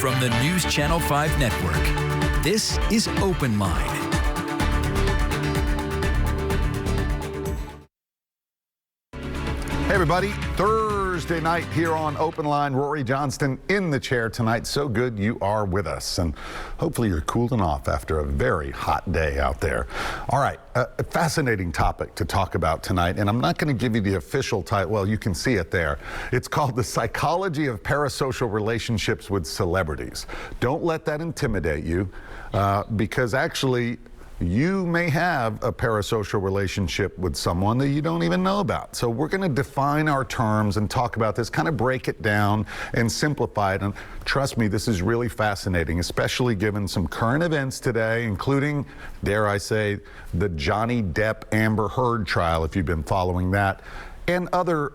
From the News Channel 5 Network, this is OpenLine. Hey everybody, Thursday night here on OpenLine. Rhori Johnston in the chair tonight. So good you are with us, and hopefully you're cooling off after a very hot day out there. All right, a fascinating topic to talk about tonight, and I'm not going to give you the official title. Well, you can see it there. It's called The Psychology of Parasocial Relationships with Celebrities. Don't let that intimidate you, because actually you may have a parasocial relationship with someone that you don't even know about. So we're going to define our terms and talk about this, kind of break it down and simplify it. And trust me, this is really fascinating, especially given some current events today, including, dare I say, the Johnny Depp Amber Heard trial, if you've been following that, and other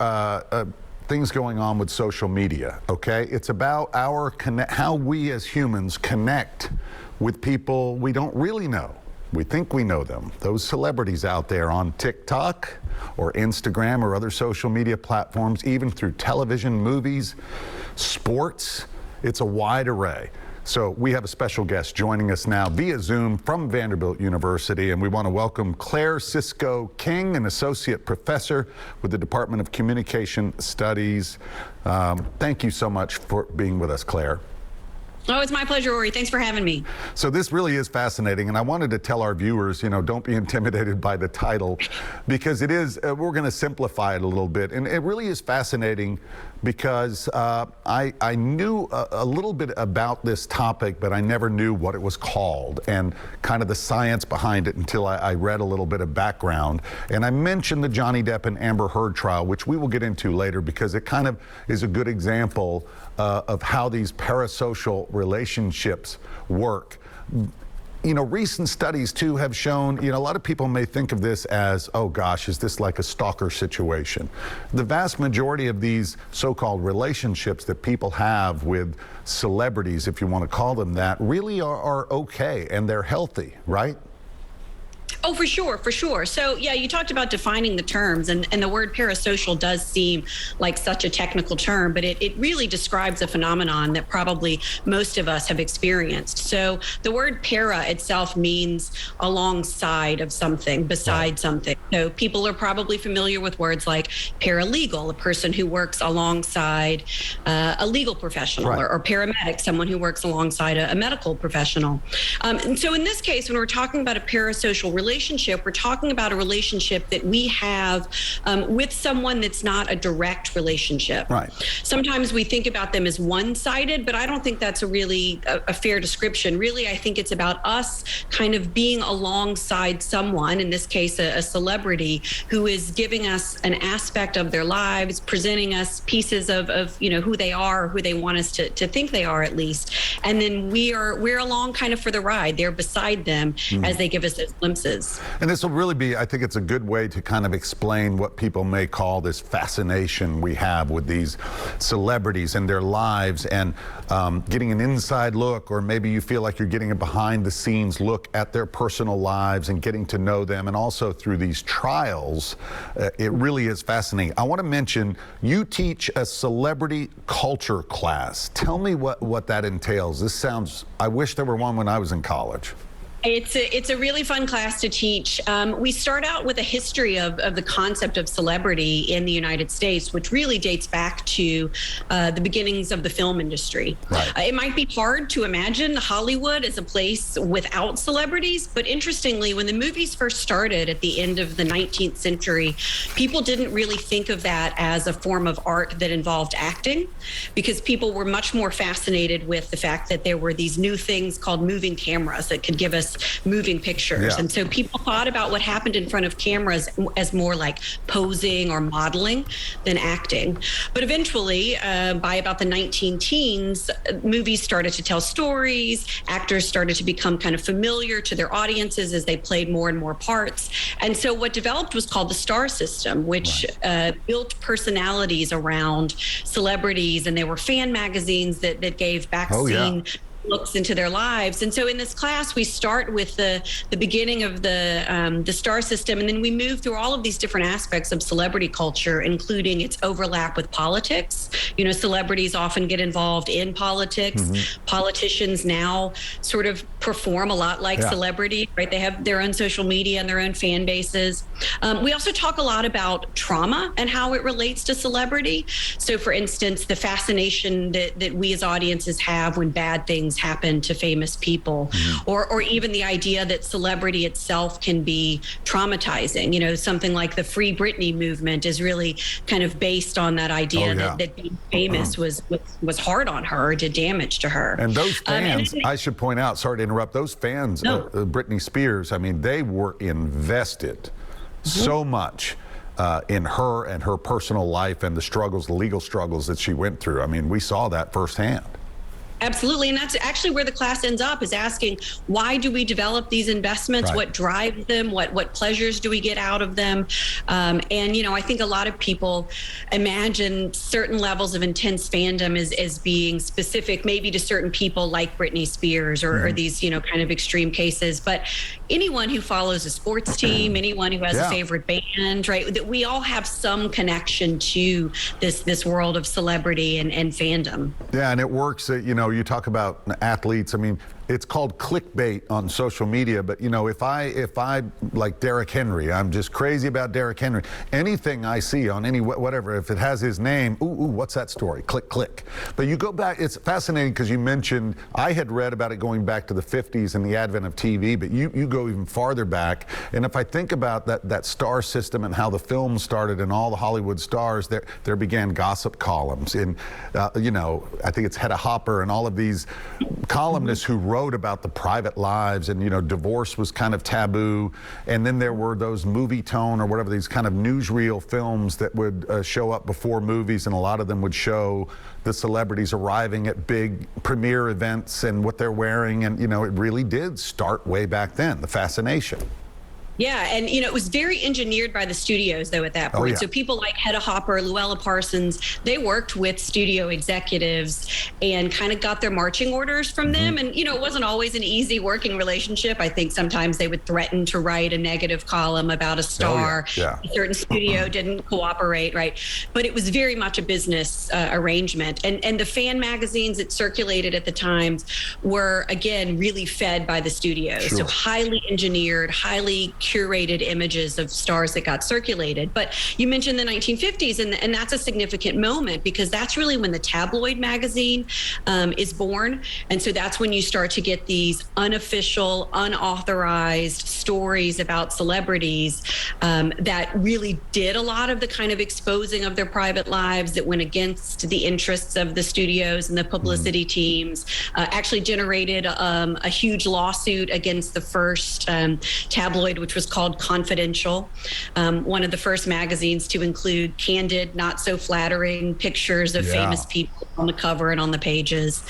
things going on with social media, okay? It's about how we as humans connect with people we don't really know. We think we know them. Those celebrities out there on TikTok or Instagram or other social media platforms, even through television, movies, sports, it's a wide array. So we have a special guest joining us now via Zoom from Vanderbilt University, and we want to welcome Claire Sisco King, an associate professor with the Department of Communication Studies. Thank you so much for being with us, Claire. Oh, it's my pleasure, Rhori. Thanks for having me. So this really is fascinating, and I wanted to tell our viewers, don't be intimidated by the title, because it is, we're going to simplify it a little bit, and it really is fascinating because I knew a little bit about this topic, but I never knew what it was called and kind of the science behind it until I read a little bit of background. And I mentioned the Johnny Depp and Amber Heard trial, which we will get into later, because it kind of is a good example of how these parasocial relationships work. Recent studies too have shown, a lot of people may think of this as, oh gosh, is this like a stalker situation? The vast majority of these so-called relationships that people have with celebrities, if you want to call them that, really are okay, and they're healthy, right? Oh, for sure, for sure. So, yeah, you talked about defining the terms, and the word parasocial does seem like such a technical term, but it really describes a phenomenon that probably most of us have experienced. So the word para itself means alongside of something, beside something. So people are probably familiar with words like paralegal, a person who works alongside a legal professional, or paramedic, someone who works alongside a medical professional. And so in this case, when we're talking about a parasocial relationship, we're talking about a relationship that we have with someone that's not a direct relationship. Right. Sometimes we think about them as one-sided, but I don't think that's a fair description. Really, I think it's about us kind of being alongside someone, in this case, a celebrity, who is giving us an aspect of their lives, presenting us pieces of who they are, or who they want us to think they are, at least. And then we're along kind of for the ride. They're beside them as they give us those glimpses. And this will really be, I think it's a good way to kind of explain what people may call this fascination we have with these celebrities and their lives, and getting an inside look, or maybe you feel like you're getting a behind the scenes look at their personal lives and getting to know them. And also through these trials, it really is fascinating. I want to mention, you teach a celebrity culture class. Tell me what that entails. This sounds, I wish there were one when I was in college. It's a really fun class to teach. We start out with a history of the concept of celebrity in the United States, which really dates back to the beginnings of the film industry. Right. It might be hard to imagine Hollywood as a place without celebrities, but interestingly, when the movies first started at the end of the 19th century, people didn't really think of that as a form of art that involved acting, because people were much more fascinated with the fact that there were these new things called moving cameras that could give us moving pictures. Yeah. And so people thought about what happened in front of cameras as more like posing or modeling than acting. But eventually, by about the 19-teens, movies started to tell stories. Actors started to become kind of familiar to their audiences as they played more and more parts. And so what developed was called the star system, which built personalities around celebrities. And there were fan magazines that gave backscene looks into their lives. And so in this class, we start with the beginning of the star system, and then we move through all of these different aspects of celebrity culture, including its overlap with politics. You know, celebrities often get involved in politics. Politicians now sort of perform a lot like celebrities, right? They have their own social media and their own fan bases. We also talk a lot about trauma and how it relates to celebrity. So for instance, the fascination that we as audiences have when bad things happen to famous people, or even the idea that celebrity itself can be traumatizing. You know, something like the Free Britney movement is really kind of based on that idea that being famous was hard on her, did damage to her. And those fans, I should point out, sorry to interrupt, those fans of Britney Spears, I mean, they were invested so much in her and her personal life and the struggles, the legal struggles that she went through. I mean, we saw that firsthand. Absolutely. And that's actually where the class ends up, is asking, why do we develop these investments? What drives them? What pleasures do we get out of them? And, you know, I think a lot of people imagine certain levels of intense fandom as being specific, maybe to certain people like Britney Spears or these, you know, kind of extreme cases. But anyone who follows a sports team, anyone who has a favorite band, right, that we all have some connection to this world of celebrity and fandom. Yeah, and it works, you know, you talk about athletes. I mean, it's called clickbait on social media, but you know, if I like Derrick Henry, I'm just crazy about Derrick Henry. Anything I see on any whatever, if it has his name, ooh, what's that story? Click, click. But you go back, it's fascinating because you mentioned, I had read about it going back to the 50s and the advent of TV, but you go even farther back. And if I think about that star system and how the film started and all the Hollywood stars, there began gossip columns. And you know, I think it's Hedda Hopper and all of these columnists who wrote about the private lives, and you know, divorce was kind of taboo. And then there were those movie tone or whatever, these kind of newsreel films that would show up before movies, and a lot of them would show the celebrities arriving at big premiere events and what they're wearing. And you know, it really did start way back then, the fascination. Yeah, and you know, it was very engineered by the studios though at that point. So people like Hedda Hopper, Luella Parsons, they worked with studio executives and kind of got their marching orders from them. And you know, it wasn't always an easy working relationship. I think sometimes they would threaten to write a negative column about a star. A certain studio didn't cooperate, right? But it was very much a business arrangement. And the fan magazines that circulated at the times were, again, really fed by the studios. So highly engineered, highly curated images of stars that got circulated. But you mentioned the 1950s, and that's a significant moment because that's really when the tabloid magazine is born. And so that's when you start to get these unofficial, unauthorized stories about celebrities that really did a lot of the kind of exposing of their private lives that went against the interests of the studios and the publicity teams, actually generated a huge lawsuit against the first tabloid, which was called Confidential, one of the first magazines to include candid, not so flattering pictures of famous people on the cover and on the pages.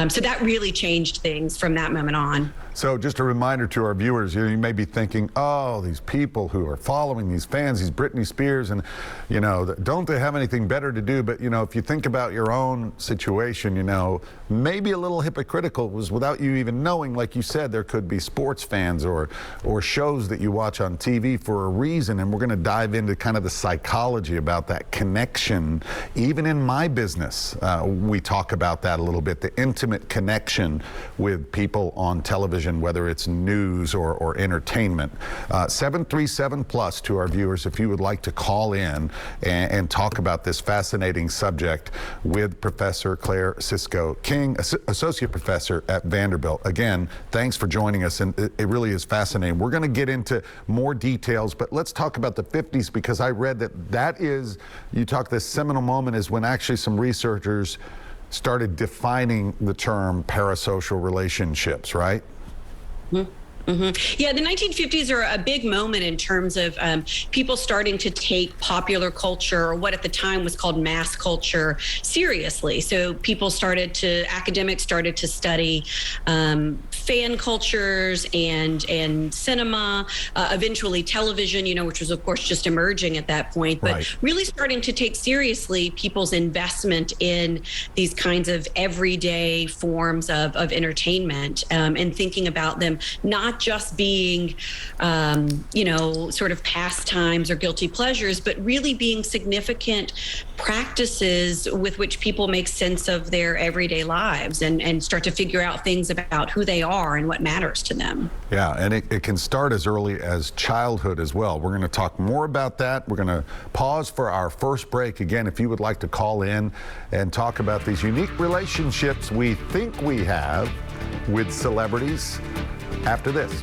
So that really changed things from that moment on. So just a reminder to our viewers, you may be thinking, oh, these people who are following these fans, these Britney Spears, and, you know, don't they have anything better to do? But, you know, if you think about your own situation, you know, maybe a little hypocritical was without you even knowing, like you said, there could be sports fans or shows that you watch on TV for a reason. And we're going to dive into kind of the psychology about that connection. Even in my business, we talk about that a little bit, the intimate connection with people on television, whether it's news or entertainment. 737+ to our viewers if you would like to call in and talk about this fascinating subject with Professor Claire Sisco King, Associate Professor at Vanderbilt. Again, thanks for joining us, and it really is fascinating. We're going to get into more details, but let's talk about the 50s, because I read that is, you talk, this seminal moment is when actually some researchers started defining the term parasocial relationships, right? Yeah, the 1950s are a big moment in terms of people starting to take popular culture, or what at the time was called mass culture, seriously. So academics started to study fan cultures and cinema, eventually television, which was of course just emerging at that point, but really starting to take seriously people's investment in these kinds of everyday forms of entertainment, and thinking about them not just being, sort of pastimes or guilty pleasures, but really being significant practices with which people make sense of their everyday lives and start to figure out things about who they are and what matters to them. Yeah, and it can start as early as childhood as well. We're going to talk more about that. We're going to pause for our first break. Again, if you would like to call in and talk about these unique relationships we think we have with celebrities after this.